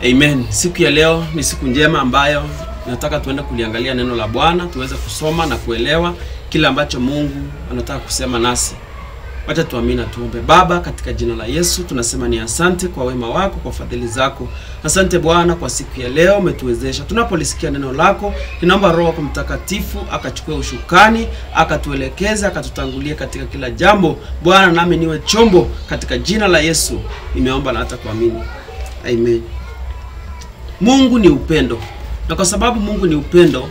Amen. Siku ya leo ni siku njema ambayo nataka tuende kuliangalia neno la Bwana, tuweze kusoma na kuelewa kile ambacho Mungu anataka kusema nasi. Wacha tuamini, tuombe. Baba, katika jina la Yesu tunasema ni asante kwa wema wako, kwa fadhili zako. Asante Bwana kwa siku ya leo umetuwezesha. Tunapolisikia neno lako, ninaomba Roho Mtakatifu akachukue ushukani, akatuelekeza, akatutangulia katika kila jambo. Bwana, nami niwe chombo katika jina la Yesu. Nimeomba na hata kuamini. Amen. Mungu ni upendo. Na kwa sababu Mungu ni upendo,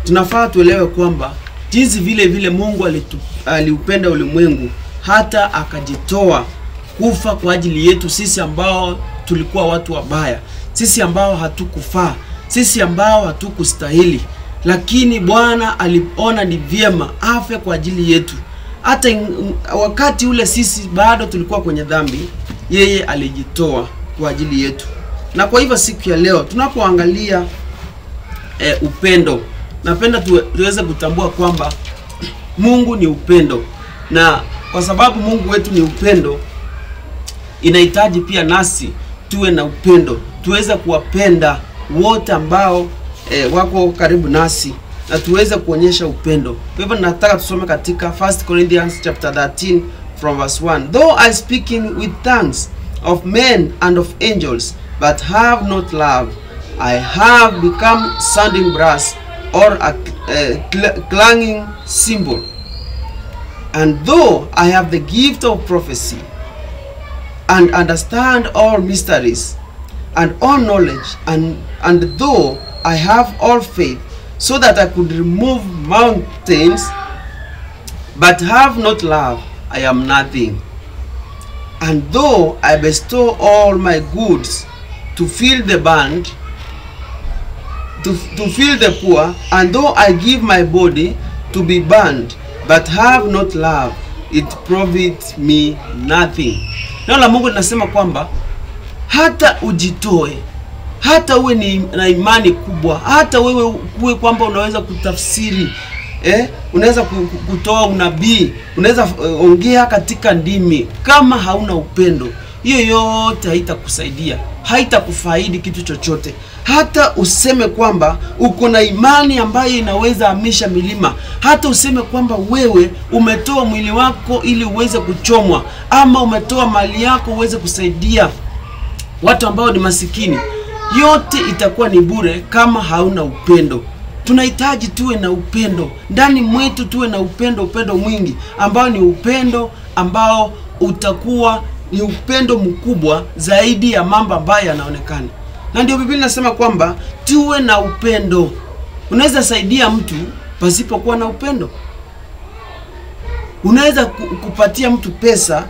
tunafaa tuelewe kwamba jinsi vile Mungu aliupenda ulimwengu hata akajitoa kufa kwa ajili yetu sisi ambao tulikuwa watu wabaya, sisi ambao hatukufaa, sisi ambao hatukustahili. Lakini Bwana aliona ni vyema afe kwa ajili yetu. Hata wakati ule sisi bado tulikuwa kwenye dhambi, yeye alijitoa kwa ajili yetu. Na kwa hivyo siku ya leo tunapoangalia upendo, napenda tuweze kutambua kwamba Mungu ni upendo. Na kwa sababu Mungu wetu ni upendo, inahitaji pia nasi tuwe na upendo. Tuweze kuwapenda wote ambao wako karibu nasi na tuweze kuonyesha upendo. Kwa hivyo nataka tusome katika 1 Corinthians chapter 13 from verse 1. Though I speaking with tongues of men and of angels, but have not love, I have become sounding brass or a clanging cymbal. And though I have the gift of prophecy and understand all mysteries and all knowledge, and though I have all faith so that I could remove mountains, but have not love, I am nothing. And though I bestow all my goods to fill the band, to fill the poor, and though I give my body to be burned, but have not love, it profits me nothing. Neno la Mungu linasema kwamba hata ujitoe, hata uwe na imani kubwa, hata wewe uwe kwamba unaweza kutafsiri, unaweza kutoa unabii, unaweza ongea katika ndimi, kama hauna upendo, hiyo yote haitakusaidia, haitakufaidi kitu chochote. Hata useme kwamba uko na imani ambayo inaweza hamisha milima, hata useme kwamba wewe umetoa mwili wako ili uweze kuchomwa, ama umetoa mali yako uweze kusaidia watu ambao ni masikini, yote itakuwa ni bure kama hauna upendo. Tunahitaji tuwe na upendo ndani mwetu, tuwe na upendo mwingi, ambao ni upendo ambao utakuwa ni upendo mkubwa zaidi ya mambo ambayo yanaonekana. Na ndio Biblia inasema kwamba tuwe na upendo. Unaweza saidia mtu pasipokuwa na upendo. Unaweza kupatia mtu pesa,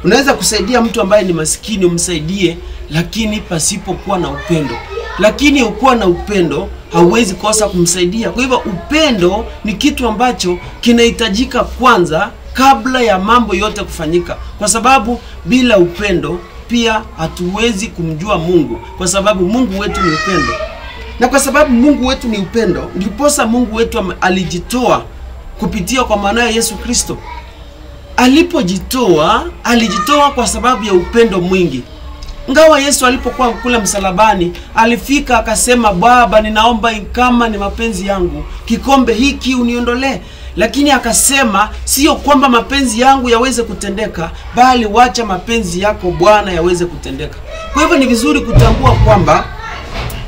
unaweza kusaidia mtu ambaye ni maskini umsaidie, lakini pasipokuwa na upendo. Lakini ukiwa na upendo hauwezi kosa kumsaidia. Kwa hivyo upendo ni kitu ambacho kinahitajika kwanza kabla ya mambo yote kufanyika. Kwa sababu bila upendo pia hatuwezi kumjua Mungu, kwa sababu Mungu wetu ni upendo. Na kwa sababu Mungu wetu ni upendo, ndiposa Mungu wetu alijitoa kupitia kwa mwanawe Yesu Kristo. Alijitoa kwa sababu ya upendo mwingi. Ngawa Yesu alipokuwa kule msalabani, alifika akasema, Baba, ninaomba kama ni mapenzi yangu, kikombe hiki uniondolee. Lakini akasema, sio kwamba mapenzi yangu yaweze kutendeka, bali wacha mapenzi yako Bwana yaweze kutendeka. Kwa hivyo ni vizuri kutambua kwamba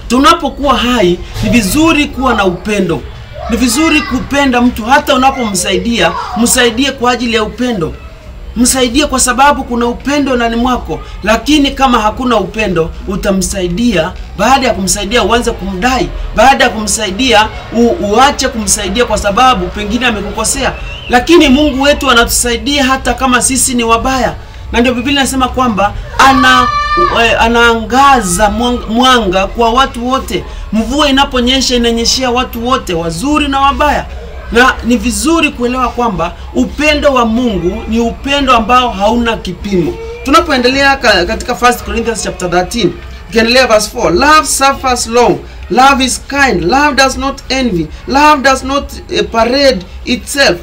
tunapokuwa hai, ni vizuri kuwa na upendo. Ni vizuri kupenda mtu, hata unapomsaidia, msaidie kwa ajili ya upendo. Msaidie kwa sababu kuna upendo ndani mwako. Lakini kama hakuna upendo, utamsaidia, baada ya kumsaidia uanze kumdai, baada ya kumsaidia uache kumsaidia kwa sababu pengine amekukosea. Lakini Mungu wetu anatusaidia hata kama sisi ni wabaya. Na ndio Biblia inasema kwamba anaangaza mwanga kwa watu wote. Mvua inaponyesha inanyeshia watu wote, wazuri na wabaya. Na ni vizuri kuelewa kwamba upendo wa Mungu ni upendo ambao hauna kipimo. Tunapoendelea katika 1 Corinthians chapter 13, ukiendelea verse 4, love suffers long, love is kind, love does not envy, love does not parade itself,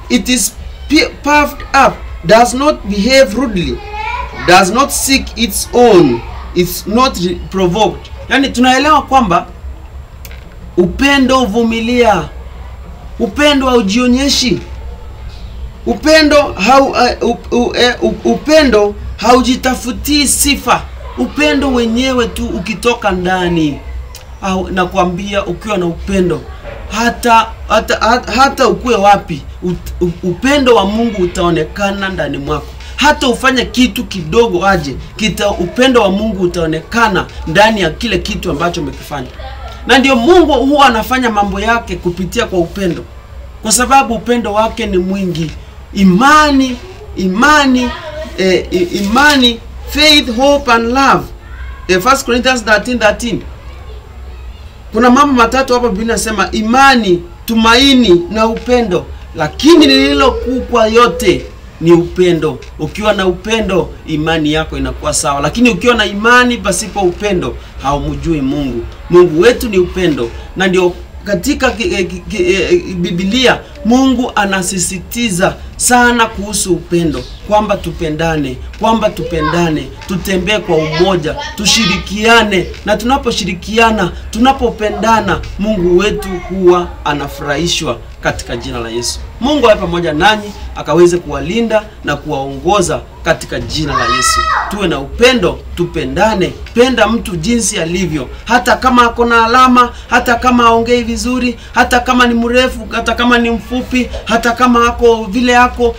it is puffed up, does not behave rudely, does not seek its own, it's not provoked. Yani tunaelewa kwamba upendo uvumilia, upendo haujionyeshi, upendo haujitafutii sifa. Upendo wenyewe tu ukitoka ndani. Nakwambia ukiwa na upendo, hata ukue wapi, upendo wa Mungu utaonekana ndani mwako. Hata ufanye kitu kidogo aje, upendo wa Mungu utaonekana ndani ya kile kitu ambacho umekifanya. Na ndio Mungu huwa anafanya mambo yake kupitia kwa upendo, kwa sababu upendo wake ni mwingi. Imani, faith, hope and love. 1 Corinthians 13:13. Kuna mambo matatu hapa Biblia inasema: imani, tumaini na upendo. Lakini lililo kuu kwa yote ni upendo. Ukiwa na upendo, imani yako inakuwa sawa. Lakini ukiwa na imani pasipo upendo, haumjui Mungu. Mungu wetu ni upendo. Na ndio katika Biblia Mungu anasisitiza sana kuhusu upendo, kwamba tupendane, tutembee kwa umoja, tushirikiane. Na tunaposhirikiana, tunapopendana, Mungu wetu huwa anafurahishwa katika jina la Yesu. Mungu awe pamoja nanyi, akaweze kuwalinda na kuwaongoza katika jina la Yesu. Tuwe na upendo, tupendane. Penda mtu jinsi alivyo, hata kama ako na alama, hata kama haongei vizuri, hata kama ni mrefu, hata kama ni mfupi, hata kama ako vile ako.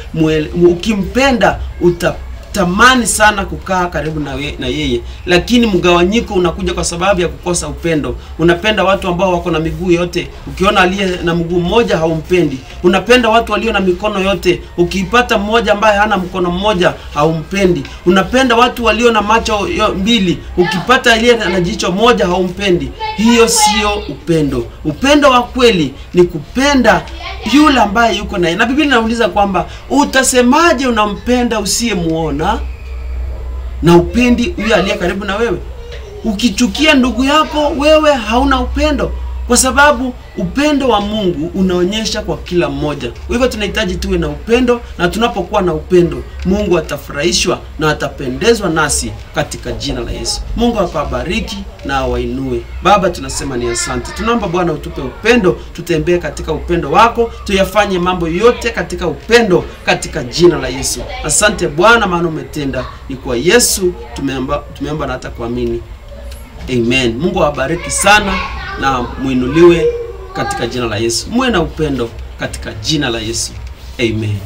Ukimpenda utatamani sana kukaa karibu na yeye. Lakini mgawanyiko unakuja kwa sababu ya kukosa upendo. Unapenda watu ambao wako na miguu yote, ukiona aliye na mguu mmoja haumpendi. Unapenda watu walio na mikono yote, ukipata mmoja ambaye hana mkono mmoja haumpendi. Unapenda watu walio na macho mbili, ukipata aliye na jicho moja haumpendi. Hiyo sio upendo. Upendo wa kweli ni kupenda yule ambaye yuko naye. Na Biblia inauliza kwamba utasemaje unampenda usiyemuona na upendi yule aliye karibu na wewe? Ukichukia ndugu yako, wewe hauna upendo, kwa sababu upendo wa Mungu unaonyesha kwa kila mmoja. Kwa hivyo tunahitaji tuwe na upendo, na tunapokuwa na upendo, Mungu atafurahishwa na atapendezwa nasi katika jina la Yesu. Mungu akawabariki na awainue. Baba, tunasema ni asante. Tunaomba Bwana utupe upendo, tutembee katika upendo wako, tuyafanye mambo yote katika upendo katika jina la Yesu. Asante Bwana, maana umetenda. Ni kwa Yesu tumeomba na hata kuamini. Amen. Mungu awabariki sana na muinuliwe katika jina la Yesu. Muwe na upendo katika jina la Yesu. Amen.